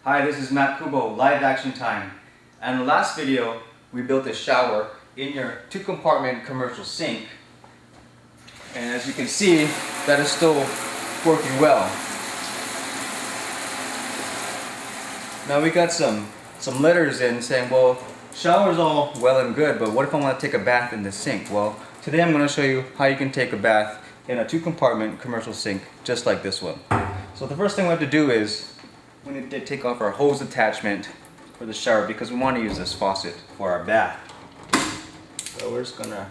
Hi, this is Matt Kubo, live action time. And in the last video, we built a shower in your 2-compartment commercial sink. And as you can see, that is still working well. Now we got some letters in saying, well, shower's all well and good, but what if I want to take a bath in the sink? Well, today I'm going to show you how you can take a bath in a 2-compartment commercial sink, just like this one. So the first thing we have to do is we need to take off our hose attachment for the shower because we want to use this faucet for our bath. So we're just gonna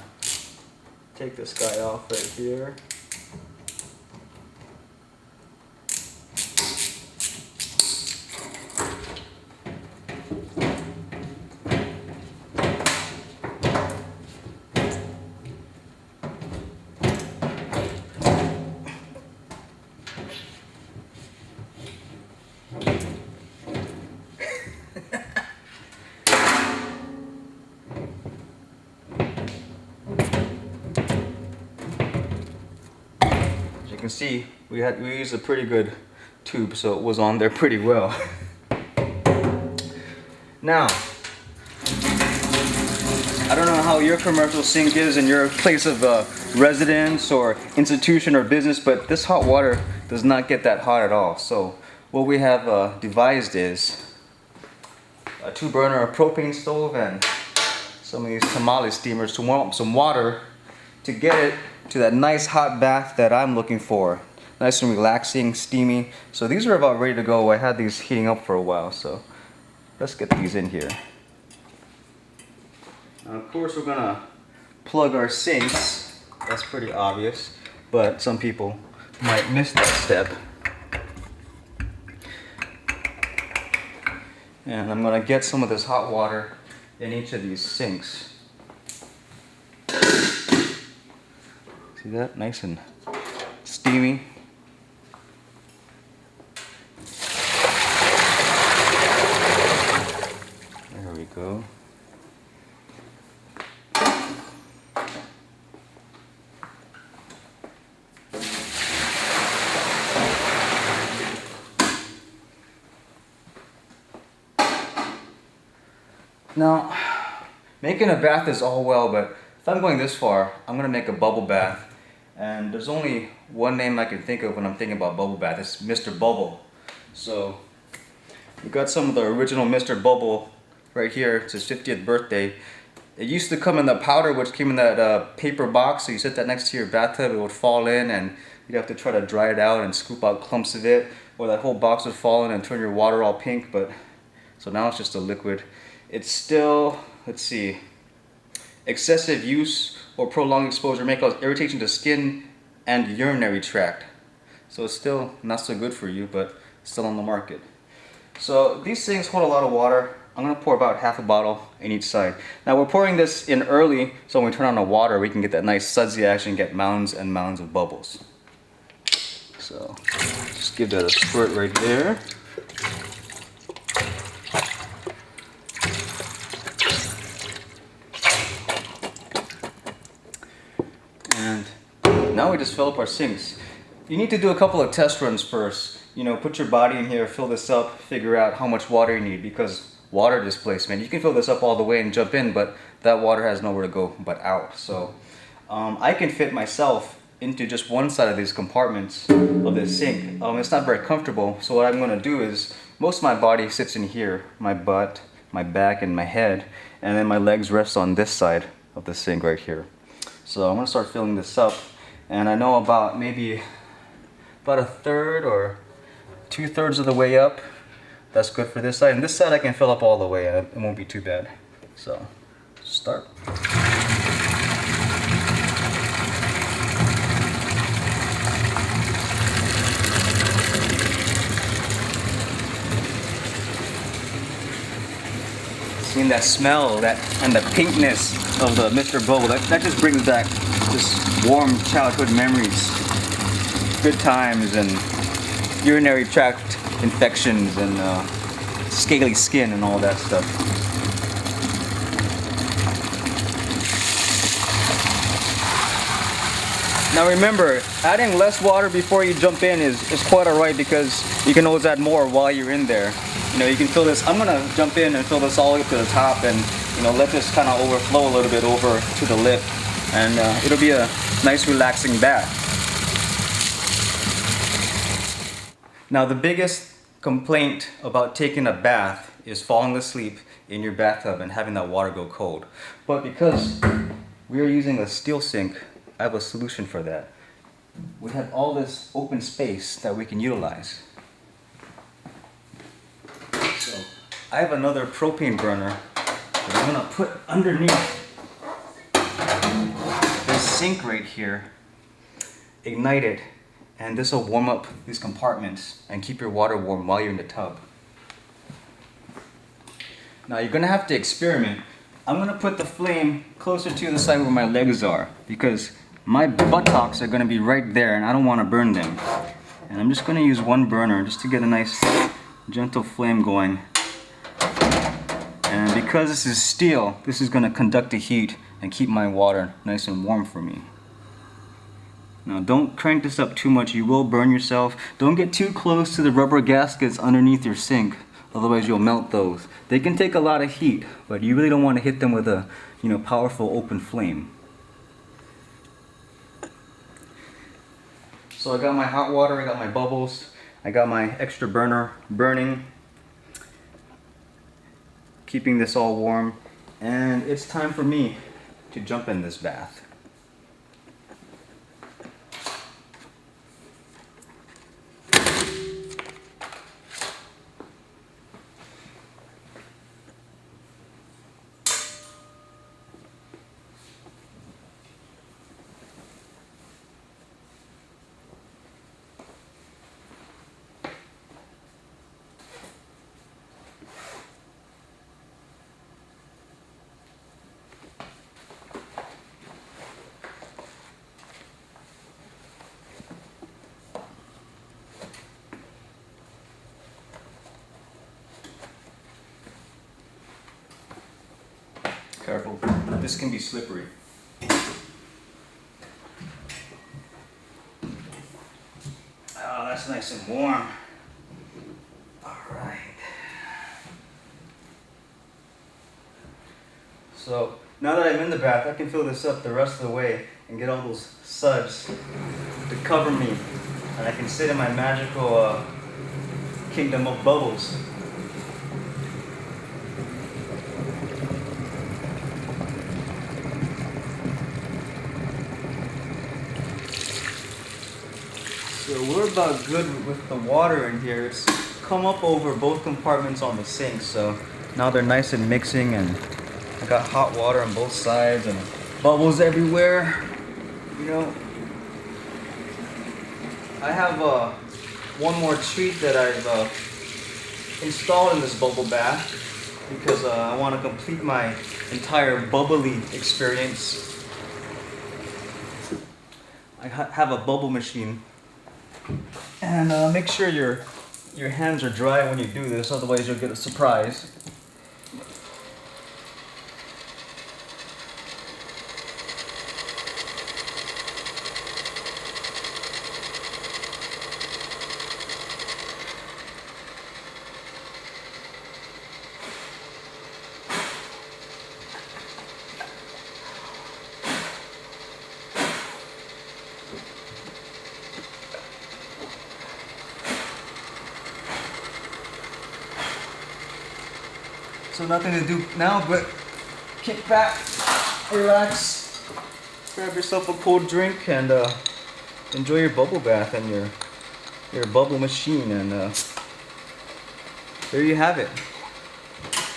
take this guy off right here. You can see we used a pretty good tube, so it was on there pretty well. Now, I don't know how your commercial sink is in your place of residence or institution or business, but this hot water does not get that hot at all. So what we have devised is a 2-burner propane stove and some of these tamale steamers to warm up some water to get it to that nice hot bath that I'm looking for. Nice and relaxing, steamy. So these are about ready to go. I had these heating up for a while, so let's get these in here. Now, of course, we're gonna plug our sinks. That's pretty obvious, but some people might miss that step. And I'm gonna get some of this hot water in each of these sinks. See that? Nice and steamy. There we go. Now, making a bath is all well, but if I'm going this far, I'm gonna make a bubble bath. And there's only one name I can think of when I'm thinking about bubble bath. It's Mr. Bubble. So we got some of the original Mr. Bubble right here. It's his 50th birthday. It used to come in the powder, which came in that paper box. So you set that next to your bathtub, it would fall in, and you'd have to try to dry it out and scoop out clumps of it, or that whole box would fall in and turn your water all pink. But so now it's just a liquid. It's still, let's see, excessive use or prolonged exposure may cause irritation to skin and urinary tract. So it's still not so good for you, but still on the market. So these things hold a lot of water. I'm gonna pour about half a bottle in each side. Now we're pouring this in early, so when we turn on the water, we can get that nice sudsy action, get mounds and mounds of bubbles. So just give that a squirt right there. And now we just fill up our sinks. You need to do a couple of test runs first. You know, put your body in here, fill this up, figure out how much water you need, because water displacement, you can fill this up all the way and jump in, but that water has nowhere to go but out. So I can fit myself into just one side of these compartments of this sink. It's not very comfortable, so what I'm going to do is most of my body sits in here, my butt, my back, and my head, and then my legs rest on this side of the sink right here. So I'm going to start filling this up, and I know about maybe about 1/3 or 2/3 of the way up. That's good for this side, and this side I can fill up all the way and it won't be too bad. So start. Seeing that smell, that and the pinkness of the Mr. Bubble, that just brings back just warm childhood memories, good times, and urinary tract infections and scaly skin and all that stuff. Now remember, adding less water before you jump in is quite alright, because you can always add more while you're in there. You can fill this. I'm gonna jump in and fill this all the way up to the top, and let this kind of overflow a little bit over to the lip, and it'll be a nice relaxing bath. Now the biggest complaint about taking a bath is falling asleep in your bathtub and having that water go cold. But because we are using a steel sink, I have a solution for that. We have all this open space that we can utilize. So I have another propane burner that I'm gonna put underneath this sink right here, ignite it, and this will warm up these compartments and keep your water warm while you're in the tub. Now you're gonna have to experiment. I'm gonna put the flame closer to the side where my legs are because my buttocks are gonna be right there and I don't wanna burn them. And I'm just gonna use one burner just to get a nice gentle flame going. And because this is steel, this is gonna conduct the heat and keep my water nice and warm for me. Now don't crank this up too much, you will burn yourself. Don't get too close to the rubber gaskets underneath your sink, otherwise you'll melt those. They can take a lot of heat, but you really don't want to hit them with a powerful open flame. So I got my hot water, I got my bubbles, I got my extra burner burning, keeping this all warm, and it's time for me to jump in this bath. Careful, this can be slippery. Oh, that's nice and warm. Alright. So, now that I'm in the bath, I can fill this up the rest of the way and get all those suds to cover me. And I can sit in my magical kingdom of bubbles. So we're about good with the water in here. It's come up over both compartments on the sink, so now they're nice and mixing, and I got hot water on both sides and bubbles everywhere. I have one more treat that I've installed in this bubble bath because I want to complete my entire bubbly experience. I have a bubble machine. And make sure your hands are dry when you do this, otherwise you'll get a surprise. So nothing to do now but kick back, relax, grab yourself a cold drink, and enjoy your bubble bath and your bubble machine. And there you have it.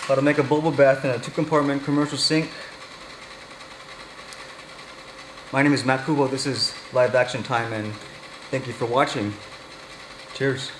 How to make a bubble bath in a 2-compartment commercial sink. My name is Matt Kubo. This is Live Action Time, and thank you for watching. Cheers.